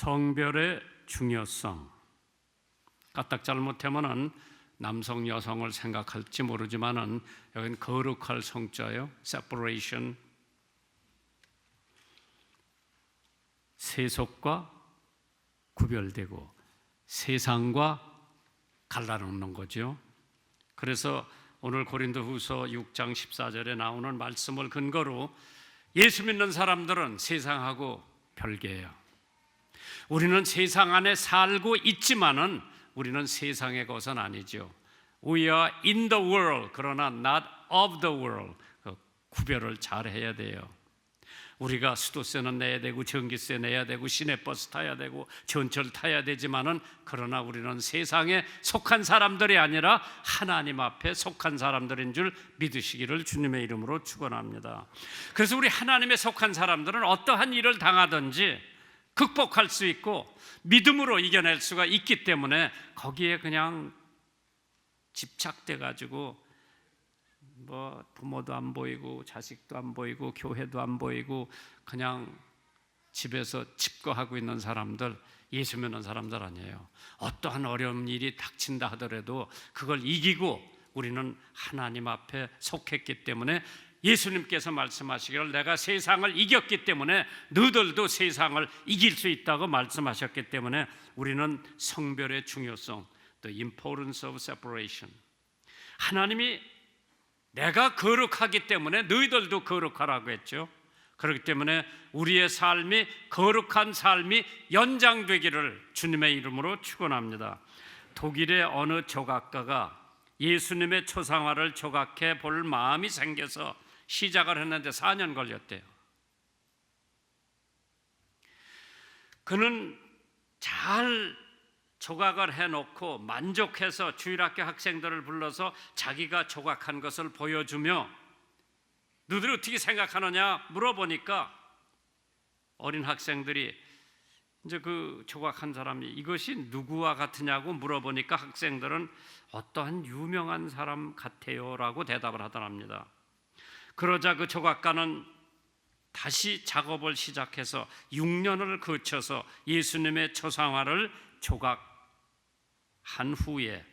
성별의 중요성. 까딱 잘못하면은 남성 여성을 생각할지 모르지만은 여기는 거룩할 성자예요. separation. 세속과 구별되고 세상과 갈라놓는 거죠. 그래서 오늘 고린도후서 6장 14절에 나오는 말씀을 근거로 예수 믿는 사람들은 세상하고 별개예요. 우리는 세상 안에 살고 있지만은 우리는 세상의 것은 아니죠. We are in the world, 그러나 not of the world. 그 구별을 잘 해야 돼요. 우리가 수도세는 내야 되고 전기세 내야 되고 시내버스 타야 되고 전철 타야 되지만은 그러나 우리는 세상에 속한 사람들이 아니라 하나님 앞에 속한 사람들인 줄 믿으시기를 주님의 이름으로 축원합니다. 그래서 우리 하나님에 속한 사람들은 어떠한 일을 당하든지 극복할 수 있고 믿음으로 이겨낼 수가 있기 때문에 거기에 그냥 집착돼 가지고 뭐 부모도 안 보이고 자식도 안 보이고 교회도 안 보이고 그냥 집에서 집거하고 있는 사람들, 예수 믿는 사람들 아니에요. 어떠한 어려운 일이 닥친다 하더라도 그걸 이기고 우리는 하나님 앞에 속했기 때문에 예수님께서 말씀하시기를 내가 세상을 이겼기 때문에 너희들도 세상을 이길 수 있다고 말씀하셨기 때문에 우리는 성별의 중요성, the importance of separation. 하나님이 내가 거룩하기 때문에 너희들도 거룩하라고 했죠. 그렇기 때문에 우리의 삶이 거룩한 삶이 연장되기를 주님의 이름으로 축원합니다. 독일의 어느 조각가가 예수님의 초상화를 조각해 볼 마음이 생겨서 시작을 했는데 4년 걸렸대요. 그는 잘 조각을 해놓고 만족해서 주일학교 학생들을 불러서 자기가 조각한 것을 보여주며 너희들 어떻게 생각하느냐 물어보니까 어린 학생들이 이제 그 조각한 사람이 이것이 누구와 같으냐고 물어보니까 학생들은 어떠한 유명한 사람 같아요 라고 대답을 하더랍니다. 그러자 그 조각가는 다시 작업을 시작해서 6년을 거쳐서 예수님의 초상화를 조각한 후에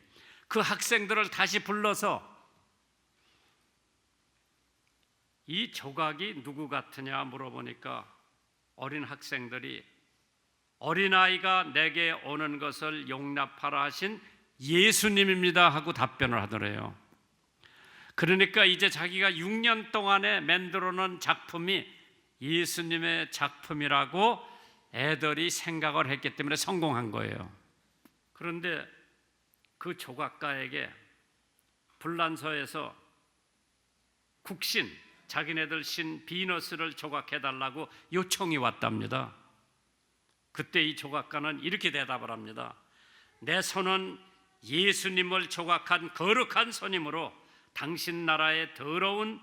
그 학생들을 다시 불러서 이 조각이 누구 같으냐 물어보니까 어린 학생들이 어린아이가 내게 오는 것을 용납하라 하신 예수님입니다 하고 답변을 하더래요. 그러니까 이제 자기가 6년 동안에 만들어 놓은 작품이 예수님의 작품이라고 애들이 생각을 했기 때문에 성공한 거예요. 그런데 그 조각가에게 불란서에서 국신, 자기네들 신 비너스를 조각해달라고 요청이 왔답니다. 그때 이 조각가는 이렇게 대답을 합니다. 내 손은 예수님을 조각한 거룩한 손이므로 당신 나라의 더러운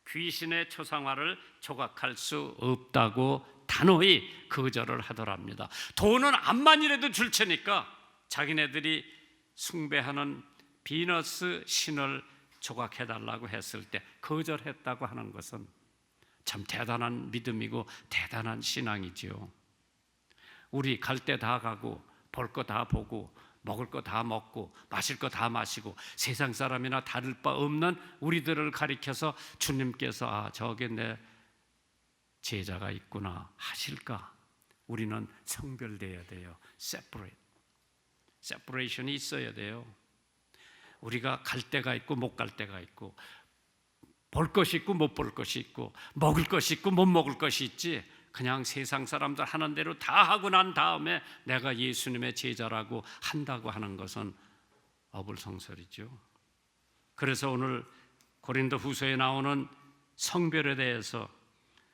귀신의 초상화를 조각할 수 없다고 단호히 거절을 하더랍니다. 돈은 암만이라도 줄 테니까 자기네들이 숭배하는 비너스 신을 조각해달라고 했을 때 거절했다고 하는 것은 참 대단한 믿음이고 대단한 신앙이지요. 우리 갈 때 다 가고 볼 거 다 보고 먹을 거 다 먹고 마실 거 다 마시고 세상 사람이나 다를 바 없는 우리들을 가리켜서 주님께서 저게 내 제자가 있구나 하실까? 우리는 성별돼야 돼요. separation이 있어야 돼요. 우리가 갈 때가 있고 못 갈 때가 있고 볼 것이 있고 못 볼 것이 있고 먹을 것이 있고 못 먹을 것이 있지 그냥 세상 사람들 하는 대로 다 하고 난 다음에 내가 예수님의 제자라고 한다고 하는 것은 어불성설이죠. 그래서 오늘 고린도 후서에 나오는 성별에 대해서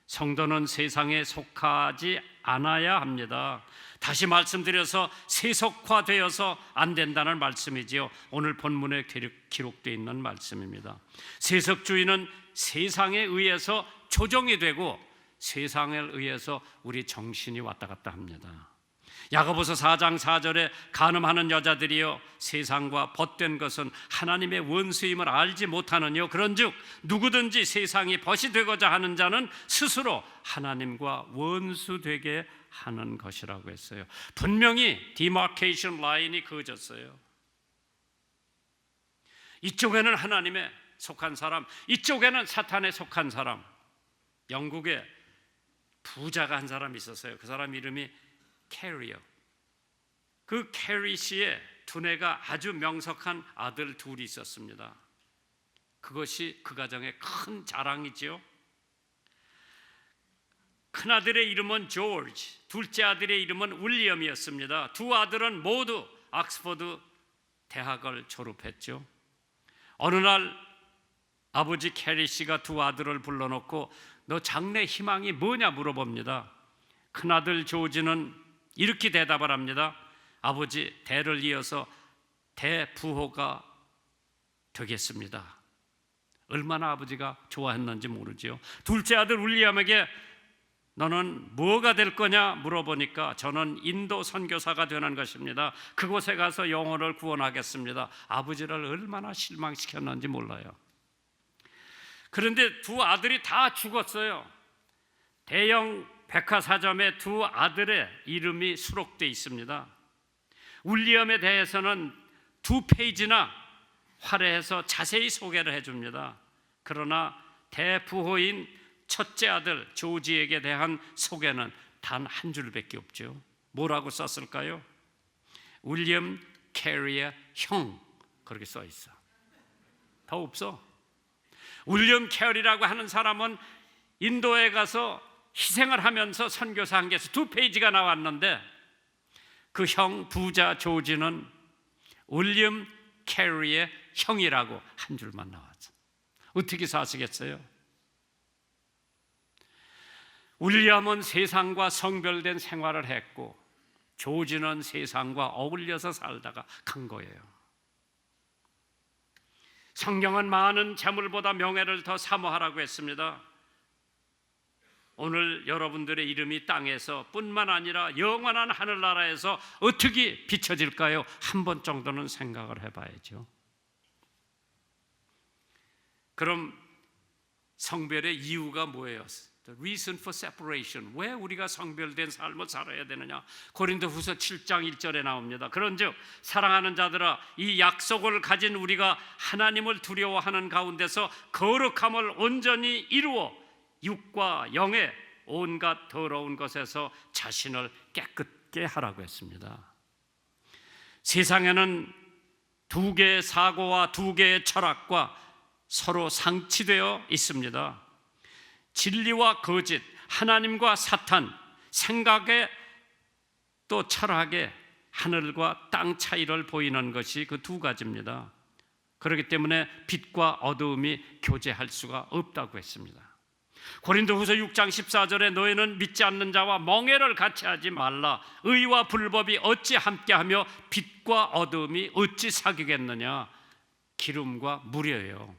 성도는 세상에 속하지 않아야 합니다. 다시 말씀드려서 세속화되어서 안 된다는 말씀이지요. 오늘 본문에 기록되어 있는 말씀입니다. 세속주의는 세상에 의해서 조정이 되고 세상에 의해서 우리 정신이 왔다 갔다 합니다. 야고보서 4장 4절에 간음하는 여자들이여 세상과 벗된 것은 하나님의 원수임을 알지 못하느뇨. 그런즉 누구든지 세상이 벗이 되고자 하는 자는 스스로 하나님과 원수 되게 하는 것이라고 했어요. 분명히 디마케이션 라인이 그어졌어요. 이쪽에는 하나님에 속한 사람, 이쪽에는 사탄에 속한 사람. 영국에 부자가 한 사람이 있었어요. 그 사람 이름이 캐리어. 그 캐리 씨의 두뇌가 아주 명석한 아들 둘이 있었습니다. 그것이 그 가정의 큰 자랑이지요. 큰아들의 이름은 조지, 둘째 아들의 이름은 윌리엄이었습니다. 두 아들은 모두 옥스퍼드 대학을 졸업했죠. 어느 날 아버지 캐리 씨가 두 아들을 불러놓고 너 장래 희망이 뭐냐 물어봅니다. 큰아들 조지는 이렇게 대답을 합니다. 아버지, 대를 이어서 대부호가 되겠습니다. 얼마나 아버지가 좋아했는지 모르지요. 둘째 아들 윌리엄에게 너는 뭐가 될 거냐 물어보니까 저는 인도 선교사가 되는 것입니다. 그곳에 가서 영혼을 구원하겠습니다. 아버지를 얼마나 실망시켰는지 몰라요. 그런데 두 아들이 다 죽었어요. 대형 백화사점에 두 아들의 이름이 수록되어 있습니다. 윌리엄에 대해서는 2페이지나 활애해서 자세히 소개를 해줍니다. 그러나 대부호인 첫째 아들 조지에게 대한 소개는 단 한 줄밖에 없죠. 뭐라고 썼을까요? 윌리엄 캐리의 형, 그렇게 써 있어. 더 없어. 윌리엄 캐리라고 하는 사람은 인도에 가서 희생을 하면서 선교사 한 개에서 2페이지가 나왔는데 그 형 부자 조지는 윌리엄 캐리의 형이라고 한 줄만 나왔어. 어떻게 사시겠어요? 윌리엄은 세상과 성별된 생활을 했고 조지는 세상과 어울려서 살다가 간 거예요. 성경은 많은 재물보다 명예를 더 사모하라고 했습니다. 오늘 여러분들의 이름이 땅에서 뿐만 아니라 영원한 하늘나라에서 어떻게 비춰질까요? 한 번 정도는 생각을 해봐야죠. 그럼 성별의 이유가 뭐예요? The reason for separation. 왜 우리가 성별된 삶을 살아야 되느냐? 고린도후서 7장 1절에 나옵니다. 그런즉 사랑하는 자들아, 이 약속을 가진 우리가 하나님을 두려워하는 가운데서 거룩함을 온전히 이루어 육과 영의 온갖 더러운 것에서 자신을 깨끗게 하라고 했습니다. 세상에는 두 개의 사고와 두 개의 철학과 서로 상치되어 있습니다. 진리와 거짓, 하나님과 사탄, 생각에 또 철학에 하늘과 땅 차이를 보이는 것이 그 두 가지입니다. 그렇기 때문에 빛과 어두움이 교제할 수가 없다고 했습니다. 고린도후서 6장 14절에 너희는 믿지 않는 자와 멍에를 같이 하지 말라. 의와 불법이 어찌 함께하며 빛과 어두움이 어찌 사귀겠느냐. 기름과 물이에요.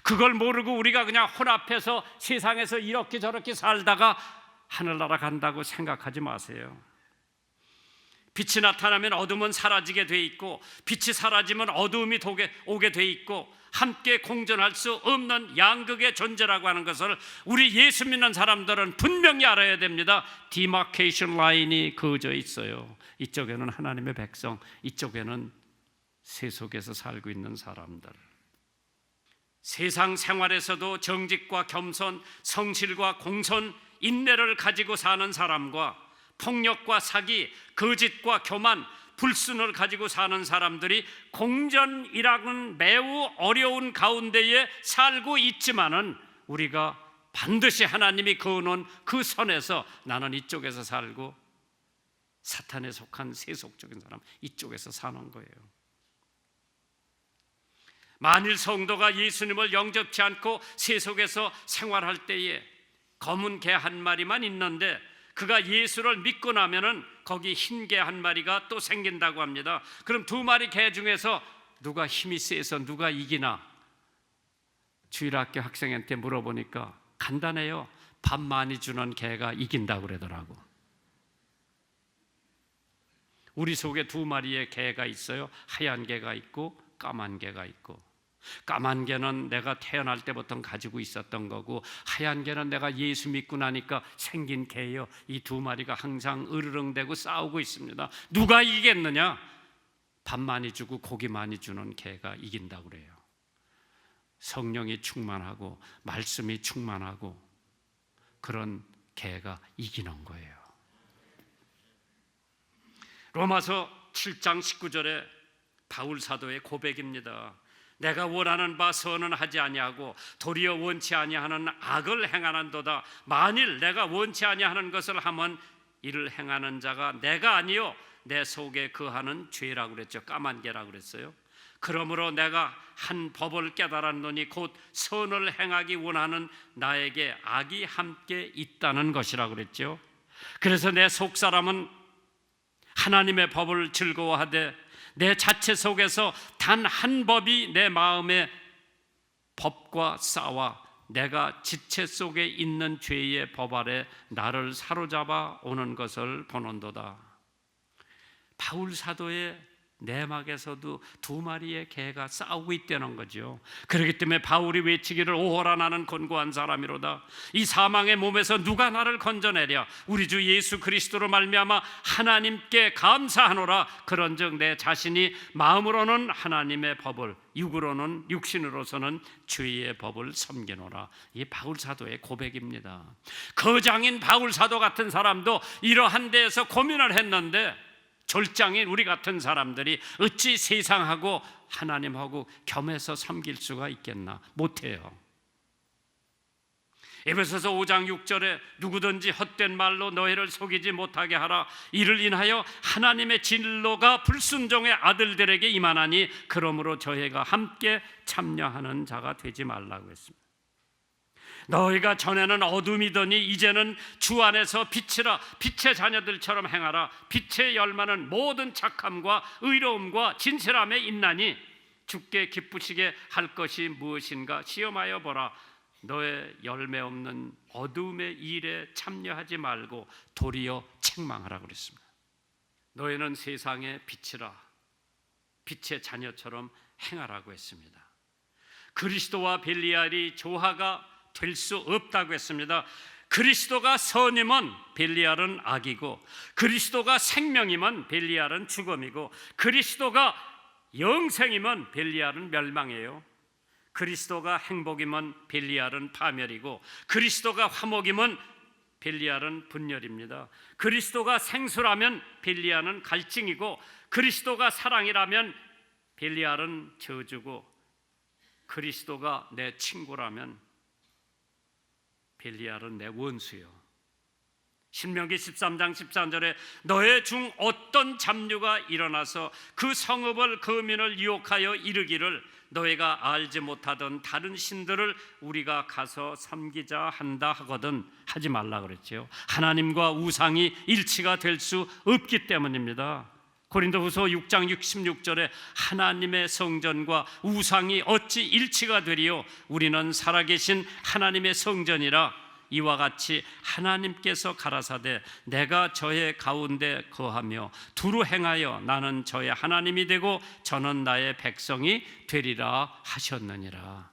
그걸 모르고 우리가 그냥 혼합해서 세상에서 이렇게 저렇게 살다가 하늘나라 간다고 생각하지 마세요. 빛이 나타나면 어둠은 사라지게 돼 있고 빛이 사라지면 어두움이 오게 돼 있고 함께 공존할 수 없는 양극의 존재라고 하는 것을 우리 예수 믿는 사람들은 분명히 알아야 됩니다. 디마케이션 라인이 그어져 있어요. 이쪽에는 하나님의 백성, 이쪽에는 세속에서 살고 있는 사람들. 세상 생활에서도 정직과 겸손, 성실과 공손, 인내를 가지고 사는 사람과 폭력과 사기, 거짓과 교만, 불순을 가지고 사는 사람들이 공존이라는 매우 어려운 가운데에 살고 있지만은 우리가 반드시 하나님이 그어놓은 그 선에서 나는 이쪽에서 살고 사탄에 속한 세속적인 사람 이쪽에서 사는 거예요. 만일 성도가 예수님을 영접치 않고 세속에서 생활할 때에 검은 개 한 마리만 있는데 그가 예수를 믿고 나면은 거기 흰 개 한 마리가 또 생긴다고 합니다. 그럼 두 마리 개 중에서 누가 힘이 세서 누가 이기나? 주일학교 학생한테 물어보니까 간단해요. 밥 많이 주는 개가 이긴다고 그러더라고. 우리 속에 두 마리의 개가 있어요. 하얀 개가 있고 까만 개가 있고, 까만 개는 내가 태어날 때부터 가지고 있었던 거고, 하얀 개는 내가 예수 믿고 나니까 생긴 개예요. 이 두 마리가 항상 으르렁대고 싸우고 있습니다. 누가 이기겠느냐? 밥 많이 주고 고기 많이 주는 개가 이긴다고 그래요. 성령이 충만하고 말씀이 충만하고 그런 개가 이기는 거예요. 로마서 7장 19절에 바울 사도의 고백입니다. 내가 원하는 바 선은 하지 아니하고 도리어 원치 아니하는 악을 행하는도다. 만일 내가 원치 아니하는 것을 하면 이를 행하는 자가 내가 아니요 내 속에 거하는 죄라고 그랬죠. 까만 개라고 그랬어요. 그러므로 내가 한 법을 깨달았노니 곧 선을 행하기 원하는 나에게 악이 함께 있다는 것이라고 그랬죠. 그래서 내 속사람은 하나님의 법을 즐거워하되 내 자체 속에서 단 한 법이 내 마음의 법과 싸워 내가 지체 속에 있는 죄의 법 아래 나를 사로잡아 오는 것을 보는도다. 바울 사도의 내막에서도 두 마리의 개가 싸우고 있다는 거죠. 그렇기 때문에 바울이 외치기를 오호라 나는 권고한 사람이로다. 이 사망의 몸에서 누가 나를 건져내랴. 우리 주 예수 그리스도로 말미암아 하나님께 감사하노라. 그런즉 내 자신이 마음으로는 하나님의 법을, 육신으로서는 죄의 법을 섬기노라. 이 바울 사도의 고백입니다. 거장인 바울 사도 같은 사람도 이러한 데에서 고민을 했는데, 졸장인 우리 같은 사람들이 어찌 세상하고 하나님하고 겸해서 섬길 수가 있겠나? 못해요. 에베소서 5장 6절에 누구든지 헛된 말로 너희를 속이지 못하게 하라. 이를 인하여 하나님의 진로가 불순종의 아들들에게 임하나니 그러므로 저희가 함께 참여하는 자가 되지 말라고 했습니다. 너희가 전에는 어둠이더니 이제는 주 안에서 빛이라. 빛의 자녀들처럼 행하라. 빛의 열매는 모든 착함과 의로움과 진실함에 있나니 주께 기쁘시게 할 것이 무엇인가 시험하여 보라. 너의 열매 없는 어둠의 일에 참여하지 말고 도리어 책망하라 그랬습니다. 너희는 세상의 빛이라. 빛의 자녀처럼 행하라고 했습니다. 그리스도와 벨리알이 조화가 될 수 없다고 했습니다. 그리스도가 선이면 벨리알은 악이고, 그리스도가 생명이면 벨리알은 죽음이고, 그리스도가 영생이면 벨리알은 멸망이에요. 그리스도가 행복이면 벨리알은 파멸이고, 그리스도가 화목이면 벨리알은 분열입니다. 그리스도가 생수라면 벨리알은 갈증이고, 그리스도가 사랑이라면 벨리알은 저주고, 그리스도가 내 친구라면 벨리알은 내 원수요. 신명기 13장 13절에 너의 중 어떤 잡류가 일어나서 그 성읍을 거민을 유혹하여 이르기를 너희가 알지 못하던 다른 신들을 우리가 가서 섬기자 한다 하거든 하지 말라 그랬죠. 하나님과 우상이 일치가 될 수 없기 때문입니다. 고린도후서 6장 66절에 하나님의 성전과 우상이 어찌 일치가 되리요? 우리는 살아계신 하나님의 성전이라. 이와 같이 하나님께서 가라사대 내가 저의 가운데 거하며 두루 행하여 나는 저의 하나님이 되고 저는 나의 백성이 되리라 하셨느니라.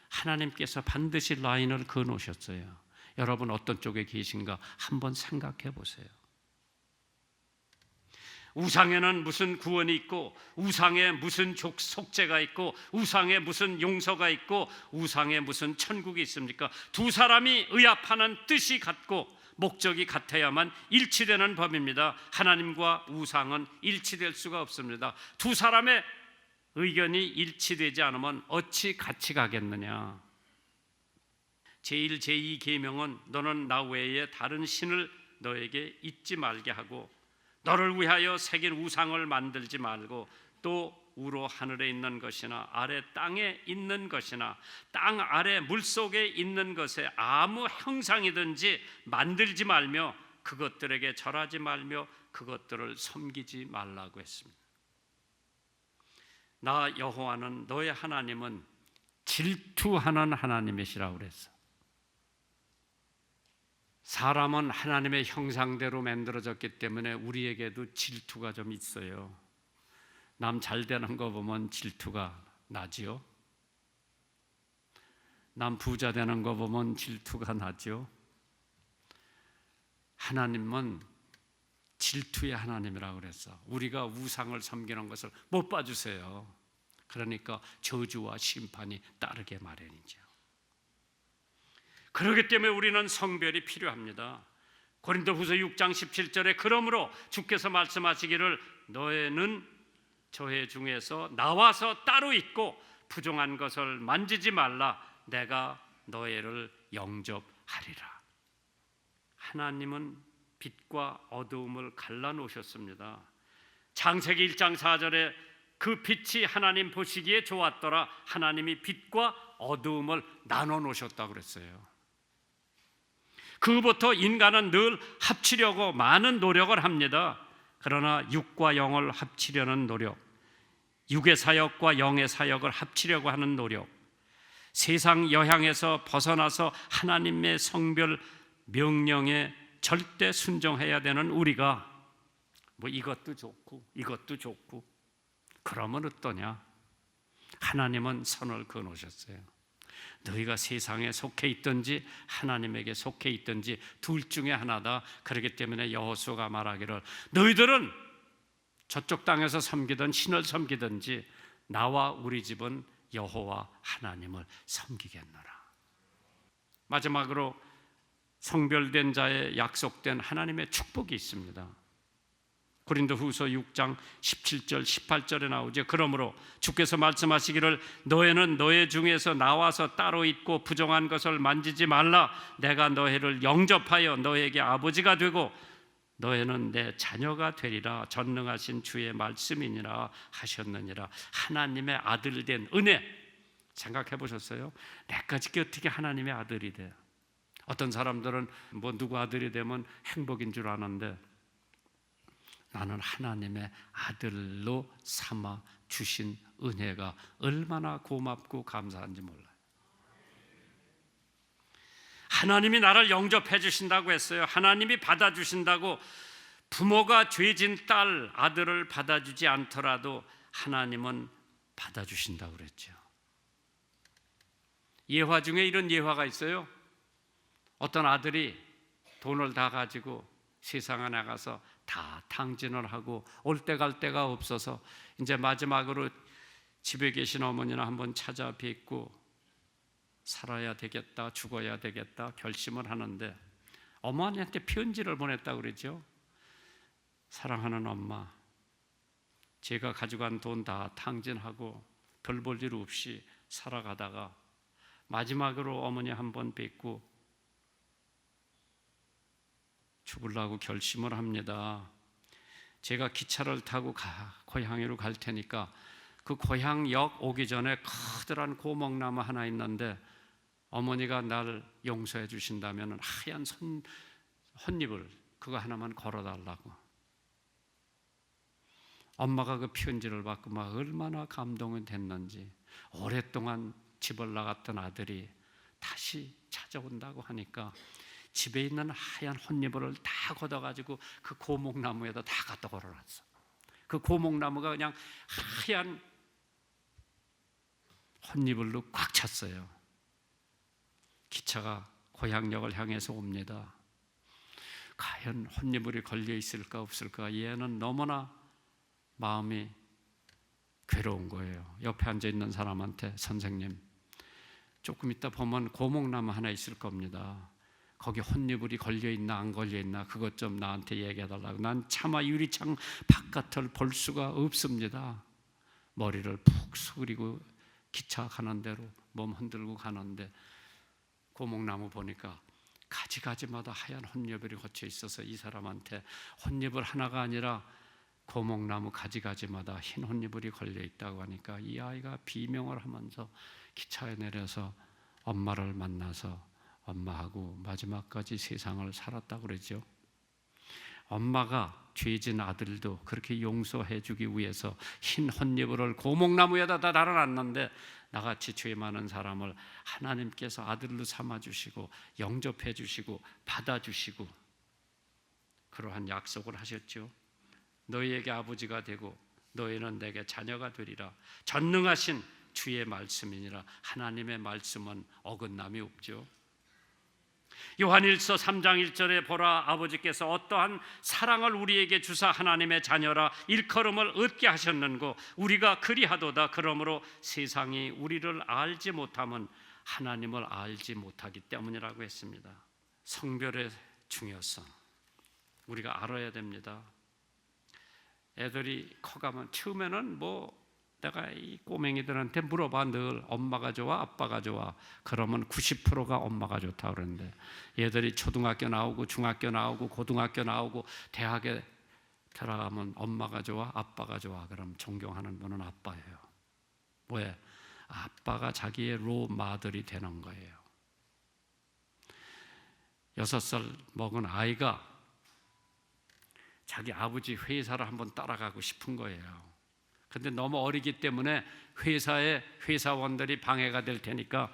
하나님께서 반드시 라인을 그어놓으셨어요. 여러분 어떤 쪽에 계신가 한번 생각해 보세요. 우상에는 무슨 구원이 있고, 우상에 무슨 속죄가 있고, 우상에 무슨 용서가 있고, 우상에 무슨 천국이 있습니까? 두 사람이 의합하는 뜻이 같고 목적이 같아야만 일치되는 법입니다. 하나님과 우상은 일치될 수가 없습니다. 두 사람의 의견이 일치되지 않으면 어찌 같이 가겠느냐? 제1, 제2 계명은 너는 나 외에 다른 신을 너에게 잊지 말게 하고 너를 위하여 새긴 우상을 만들지 말고 또 우로 하늘에 있는 것이나 아래 땅에 있는 것이나 땅 아래 물속에 있는 것에 아무 형상이든지 만들지 말며 그것들에게 절하지 말며 그것들을 섬기지 말라고 했습니다. 나 여호와는 너의 하나님은 질투하는 하나님이시라고 그랬어. 사람은 하나님의 형상대로 만들어졌기 때문에 우리에게도 질투가 좀 있어요. 남 잘 되는 거 보면 질투가 나지요. 남 부자 되는 거 보면 질투가 나죠. 하나님은 질투의 하나님이라고 그랬어. 우리가 우상을 섬기는 것을 못 봐주세요. 그러니까 저주와 심판이 따르게 마련이죠. 그렇기 때문에 우리는 성별이 필요합니다. 고린도후서 6장 17절에 그러므로 주께서 말씀하시기를 너희는 저희 중에서 나와서 따로 있고 부정한 것을 만지지 말라. 내가 너희를 영접하리라. 하나님은 빛과 어두움을 갈라놓으셨습니다. 창세기 1장 4절에 그 빛이 하나님 보시기에 좋았더라. 하나님이 빛과 어두움을 나눠 놓으셨다고 그랬어요. 그부터 인간은 늘 합치려고 많은 노력을 합니다. 그러나 육과 영을 합치려는 노력, 육의 사역과 영의 사역을 합치려고 하는 노력, 세상 여향에서 벗어나서 하나님의 성별 명령에 절대 순종해야 되는 우리가 뭐 이것도 좋고 이것도 좋고 그러면 어떠냐? 하나님은 선을 그어놓으셨어요. 너희가 세상에 속해 있든지 하나님에게 속해 있든지 둘 중에 하나다. 그렇기 때문에 여호수아가 말하기를 너희들은 저쪽 땅에서 섬기든 신을 섬기든지 나와 우리 집은 여호와 하나님을 섬기겠노라. 마지막으로 성별된 자의 약속된 하나님의 축복이 있습니다. 고린도후서 6장 17절 18절에 나오죠. 그러므로 주께서 말씀하시기를 너희는 너희 중에서 나와서 따로 있고 부정한 것을 만지지 말라. 내가 너희를 영접하여 너희에게 아버지가 되고 너희는 내 자녀가 되리라. 전능하신 주의 말씀이니라 하셨느니라. 하나님의 아들 된 은혜 생각해 보셨어요? 내까지 어떻게 하나님의 아들이 돼? 어떤 사람들은 뭐 누구 아들이 되면 행복인 줄 아는데 나는 하나님의 아들로 삼아 주신 은혜가 얼마나 고맙고 감사한지 몰라요. 하나님이 나를 영접해 주신다고 했어요. 하나님이 받아주신다고. 부모가 죄진 딸, 아들을 받아주지 않더라도 하나님은 받아주신다고 그랬죠. 예화 중에 이런 예화가 있어요. 어떤 아들이 돈을 다 가지고 세상에 나가서 다 탕진을 하고 올 때 갈 데가 없어서 이제 마지막으로 집에 계신 어머니나 한번 찾아뵙고 살아야 되겠다, 죽어야 되겠다 결심을 하는데 어머니한테 편지를 보냈다고 그러죠. 사랑하는 엄마, 제가 가져간 돈 다 탕진하고 별 볼 일 없이 살아가다가 마지막으로 어머니 한번 뵙고 죽으려고 결심을 합니다. 제가 기차를 타고 고향으로 갈 테니까 그 고향역 오기 전에 커다란 고목나무 하나 있는데 어머니가 날 용서해 주신다면 하얀 헌잎을 그거 하나만 걸어달라고. 엄마가 그 편지를 받고 막 얼마나 감동이 됐는지. 오랫동안 집을 나갔던 아들이 다시 찾아온다고 하니까 집에 있는 하얀 헌잎을 다 걷어가지고 그 고목나무에다 다 갖다 걸어놨어. 그 고목나무가 그냥 하얀 헌잎을로 꽉 찼어요. 기차가 고향역을 향해서 옵니다. 과연 헌잎을이 걸려 있을까 없을까? 얘는 너무나 마음이 괴로운 거예요. 옆에 앉아 있는 사람한테 선생님, 조금 있다 보면 고목나무 하나 있을 겁니다. 거기 헌잎을이 걸려있나 안 걸려있나 그것 좀 나한테 얘기해달라고. 난 차마 유리창 바깥을 볼 수가 없습니다. 머리를 푹 숙이고 기차 가는 대로 몸 흔들고 가는데 고목나무 보니까 가지가지마다 하얀 헌잎을이 걷혀 있어서 이 사람한테 헌잎을 하나가 아니라 고목나무 가지가지마다 흰 헌잎을이 걸려있다고 하니까 이 아이가 비명을 하면서 기차에 내려서 엄마를 만나서 엄마하고 마지막까지 세상을 살았다고 그러죠. 엄마가 죄진 아들도 그렇게 용서해 주기 위해서 흰 헛이불을 고목나무에다 다 달아놨는데 나같이 죄 많은 사람을 하나님께서 아들로 삼아주시고 영접해 주시고 받아주시고 그러한 약속을 하셨죠. 너희에게 아버지가 되고 너희는 내게 자녀가 되리라. 전능하신 주의 말씀이니라. 하나님의 말씀은 어긋남이 없죠. 요한일서 3장 1절에 보라, 아버지께서 어떠한 사랑을 우리에게 주사 하나님의 자녀라 일컬음을 얻게 하셨는고 우리가 그리하도다. 그러므로 세상이 우리를 알지 못함은 하나님을 알지 못하기 때문이라고 했습니다. 성별의 중요성 우리가 알아야 됩니다. 애들이 커가면 처음에는 내가 이 꼬맹이들한테 물어봐. 늘 엄마가 좋아 아빠가 좋아? 그러면 90%가 엄마가 좋다 그러는데 얘들이 초등학교 나오고 중학교 나오고 고등학교 나오고 대학에 들어가면 엄마가 좋아 아빠가 좋아? 그럼 존경하는 분은 아빠예요. 왜? 아빠가 자기의 롤모델이 되는 거예요. 6살 먹은 아이가 자기 아버지 회사를 한번 따라가고 싶은 거예요. 근데 너무 어리기 때문에 회사에 회사원들이 방해가 될 테니까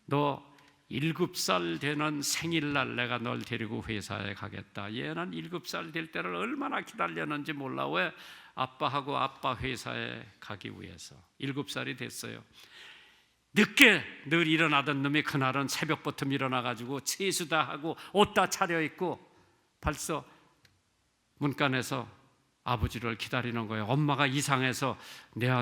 너 7살 되는 생일날 내가 널 데리고 회사에 가겠다. 얘는 7살 될 때를 얼마나 기다렸는지 몰라. 왜? 아빠하고 아빠 회사에 가기 위해서. 7살이 됐어요. 늦게 늘 일어나던 놈이 그날은 새벽부터 일어나가지고 세수 다 하고 옷 다 차려입고 벌써 문간에서 아버지를 기다리는 거예요. 엄마가 이상해서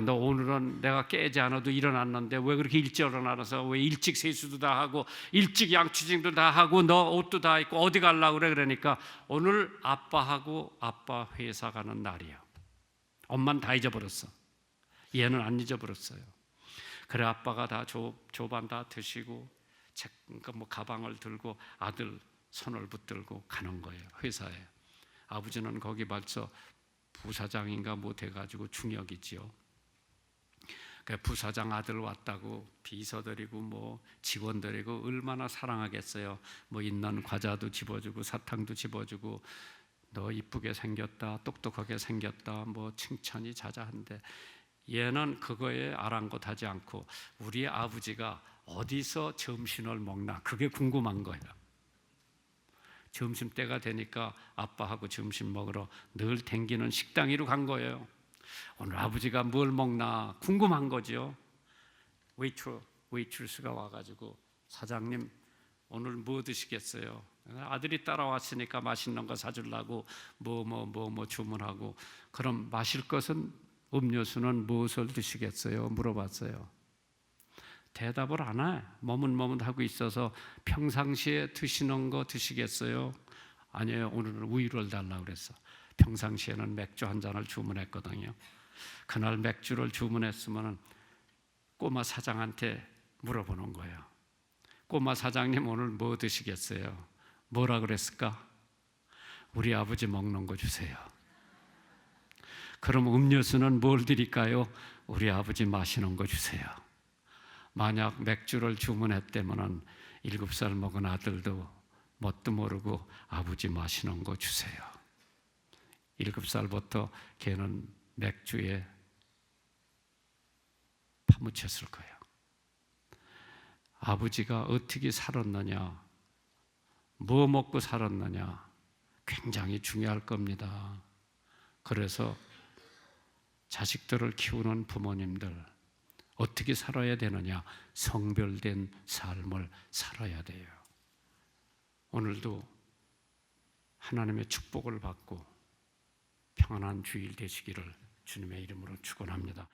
너 오늘은 내가 깨지 않아도 일어났는데 왜 그렇게 일찍 일어나서 왜 일찍 세수도 다 하고 일찍 양치질도 다 하고 너 옷도 다 입고 어디 가려고 그래? 그러니까 오늘 아빠하고 아빠 회사 가는 날이야. 엄마는 다 잊어버렸어. 얘는 안 잊어버렸어요. 그래 아빠가 다 조반 다 드시고 가방을 들고 아들 손을 붙들고 가는 거예요. 회사에. 아버지는 거기 벌써 부사장인가 돼가지고 중역이지요. 부사장 아들 왔다고 비서들이고 직원들이고 얼마나 사랑하겠어요. 있는 과자도 집어주고 사탕도 집어주고 너 이쁘게 생겼다 똑똑하게 생겼다 칭찬이 자자한데 얘는 그거에 아랑곳하지 않고 우리 아버지가 어디서 점심을 먹나 그게 궁금한 거예요. 점심때가 되니까 아빠하고 점심 먹으러 늘 댕기는 식당 위로 간 거예요. 오늘 아버지가 뭘 먹나 궁금한 거죠. 웨이트레스가 와가지고 사장님 오늘 뭐 드시겠어요? 아들이 따라왔으니까 맛있는 거 사주려고 뭐 주문하고 그럼 마실 것은 음료수는 무엇을 드시겠어요? 물어봤어요. 대답을 안 해. 머뭇머뭇하고 있어서 평상시에 드시는 거 드시겠어요? 아니에요. 오늘은 우유를 달라고 그랬어. 평상시에는 맥주 한 잔을 주문했거든요. 그날 맥주를 주문했으면 꼬마 사장한테 물어보는 거예요. 꼬마 사장님 오늘 뭐 드시겠어요? 뭐라 그랬을까? 우리 아버지 먹는 거 주세요. 그럼 음료수는 뭘 드릴까요? 우리 아버지 마시는 거 주세요. 만약 맥주를 주문했다면 7살 먹은 아들도 뭣도 모르고 아버지 마시는 거 주세요. 7살부터 걔는 맥주에 파묻혔을 거예요. 아버지가 어떻게 살았느냐, 뭐 먹고 살았느냐 굉장히 중요할 겁니다. 그래서 자식들을 키우는 부모님들 어떻게 살아야 되느냐? 성별된 삶을 살아야 돼요. 오늘도 하나님의 축복을 받고 평안한 주일 되시기를 주님의 이름으로 축원합니다.